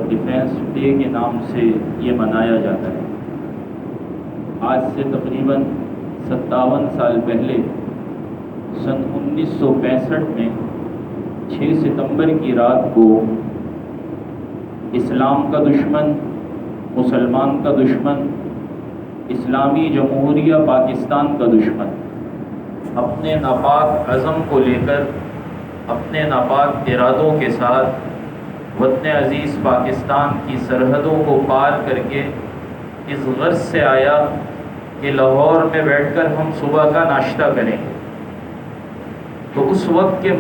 Defence day کے نام سے یہ منایا جاتا ہے۔ آج سے تقریباً 57 سال پہلے سن 1965 میں 6 ستمبر کی رات کو اسلام کا دشمن، مسلمان کا دشمن، اسلامی جمہوریہ پاکستان کا دشمن اپنے ناپاک عزم کو لے کر، اپنے ناپاک ارادوں کے ساتھ وطن عزیز پاکستان کی سرحدوں کو پار کر کے اس غرض سے آیا کہ لاہور میں بیٹھ کر ہم صبح کا ناشتہ کریں۔ تو اس وقت کے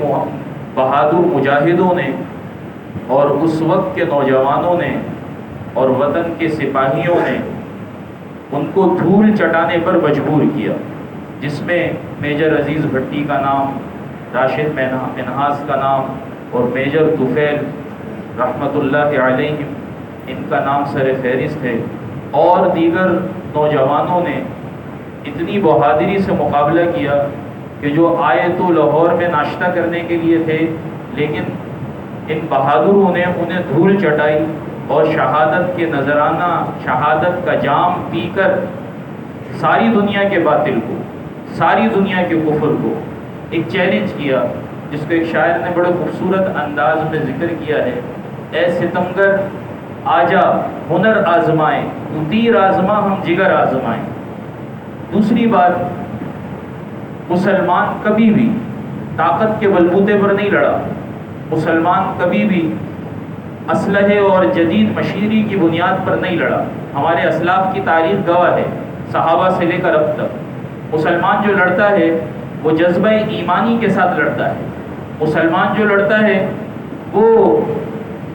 بہادر مجاہدوں نے اور اس وقت کے نوجوانوں نے اور وطن کے سپاہیوں نے ان کو دھول چٹانے پر مجبور کیا، جس میں میجر عزیز بھٹی کا نام، راشد منہاس کا نام اور میجر طفیل رحمۃ اللہ علیہ ان کا نام سر فہرست ہے، اور دیگر نوجوانوں نے اتنی بہادری سے مقابلہ کیا کہ جو آئے تو لاہور میں ناشتہ کرنے کے لیے تھے، لیکن ان بہادروں نے انہیں دھول چٹائی اور شہادت کے نذرانہ، شہادت کا جام پی کر ساری دنیا کے باطل کو، ساری دنیا کے کفر کو ایک چیلنج کیا، جس کو ایک شاعر نے بڑے خوبصورت انداز میں ذکر کیا ہے: اے ستمگر آجا ہنر آزمائیں، تو تیر آزما ہم جگر آزمائیں۔ دوسری بات، مسلمان کبھی بھی طاقت کے بلبوتے پر نہیں لڑا، مسلمان کبھی بھی اسلحے اور جدید مشینری کی بنیاد پر نہیں لڑا۔ ہمارے اسلاف کی تاریخ گواہ ہے، صحابہ سے لے کر اب تک مسلمان جو لڑتا ہے وہ جذبہ ایمانی کے ساتھ لڑتا ہے، مسلمان جو لڑتا ہے وہ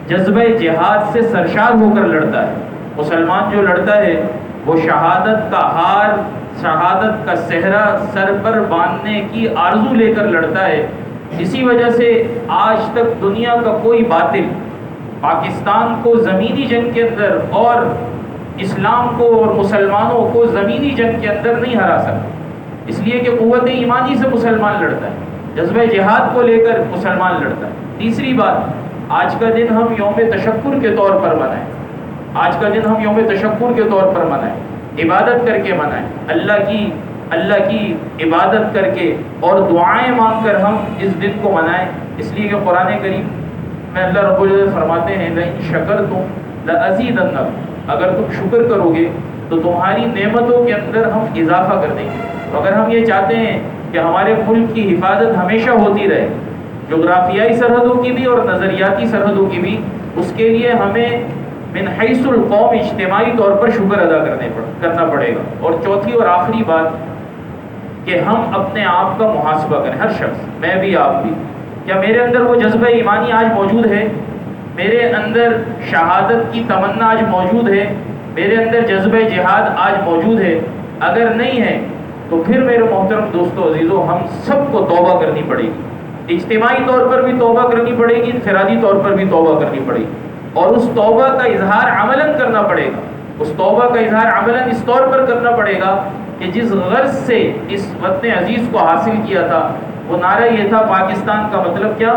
جذبہ جہاد سے سرشار ہو کر لڑتا ہے، مسلمان جو لڑتا ہے وہ شہادت کا ہار، شہادت کا صحرا سر پر باندھنے کی آرزو لے کر لڑتا ہے۔ اسی وجہ سے آج تک دنیا کا کوئی باطل پاکستان کو زمینی جنگ کے اندر اور اسلام کو اور مسلمانوں کو زمینی جنگ کے اندر نہیں ہرا سکتا، اس لیے کہ قوت ایمانی سے مسلمان لڑتا ہے، جذبہ جہاد کو لے کر مسلمان لڑتا ہے۔ تیسری بات، آج کا دن ہم یوم تشکر کے طور پر منائیں، آج کا دن ہم یوم تشکر کے طور پر منائیں، عبادت کر کے منائیں، اللہ کی عبادت کر کے اور دعائیں مانگ کر ہم اس دن کو منائیں، اس لیے کہ قرآن کریم میں اللہ رب العزت فرماتے ہیں لَإِن شَكَرْتُمْ لَأَزِيدَنَّكُمْ، اگر تم شکر کرو گے تو تمہاری نعمتوں کے اندر ہم اضافہ کر دیں گے۔ تو اگر ہم یہ چاہتے ہیں کہ ہمارے ملک کی حفاظت ہمیشہ ہوتی رہے، جغرافیائی سرحدوں کی بھی اور نظریاتی سرحدوں کی بھی، اس کے لیے ہمیں من حیث القوم اجتماعی طور پر شکر ادا کرنا پڑے گا۔ اور چوتھی اور آخری بات کہ ہم اپنے آپ کا محاسبہ کریں، ہر شخص، میں بھی آپ بھی، کیا میرے اندر وہ جذبہ ایمانی آج موجود ہے؟ میرے اندر شہادت کی تمنا آج موجود ہے؟ میرے اندر جذبہ جہاد آج موجود ہے؟ اگر نہیں ہے تو پھر میرے محترم دوستو عزیزو، ہم سب کو توبہ کرنی پڑے گی، اجتماعی طور پر بھی توبہ کرنی پڑے گی، انفرادی طور پر بھی توبہ کرنی پڑے گی، اور اس توبہ کا اظہار عملاً کرنا پڑے گا۔ اس توبہ کا اظہار عملاً اس طور پر کرنا پڑے گا کہ جس غرض سے اس وطن عزیز کو حاصل کیا تھا، وہ نعرہ یہ تھا: پاکستان کا مطلب کیا؟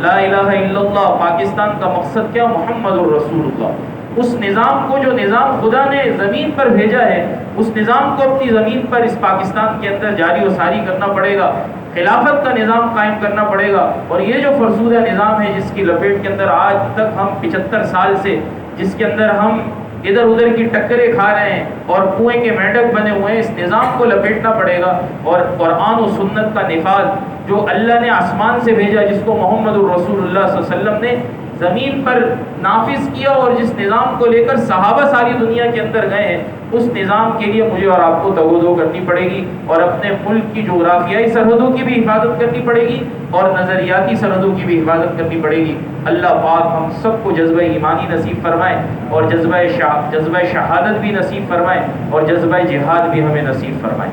لا الہ الا اللہ۔ پاکستان کا مقصد کیا؟ محمد الرسول اللہ۔ اس نظام کو، جو نظام خدا نے زمین پر بھیجا ہے، اس نظام کو اپنی زمین پر اس پاکستان کے اندر جاری و ساری کرنا پڑے گا، خلافت کا نظام قائم کرنا پڑے گا۔ اور یہ جو فرسودہ نظام ہے جس کی لپیٹ کے اندر آج تک ہم 75 سال سے، جس کے اندر ہم ادھر ادھر کی ٹکریں کھا رہے ہیں اور کنویں کے مینڈک بنے ہوئے ہیں، اس نظام کو لپیٹنا پڑے گا، اور قرآن و سنت کا نفاذ جو اللہ نے آسمان سے بھیجا، جس کو محمد الرسول اللہ صلی اللہ علیہ وسلم نے زمین پر نافذ کیا، اور جس نظام کو لے کر صحابہ ساری دنیا کے اندر گئے ہیں، اس نظام کے لیے مجھے اور آپ کو تگودو کرنی پڑے گی، اور اپنے ملک کی جغرافیائی سرحدوں کی بھی حفاظت کرنی پڑے گی اور نظریاتی سرحدوں کی بھی حفاظت کرنی پڑے گی۔ اللہ پاک ہم سب کو جذبہ ایمانی نصیب فرمائے، اور جذبہ شہادت بھی نصیب فرمائے، اور جذبہ جہاد بھی ہمیں نصیب فرمائے۔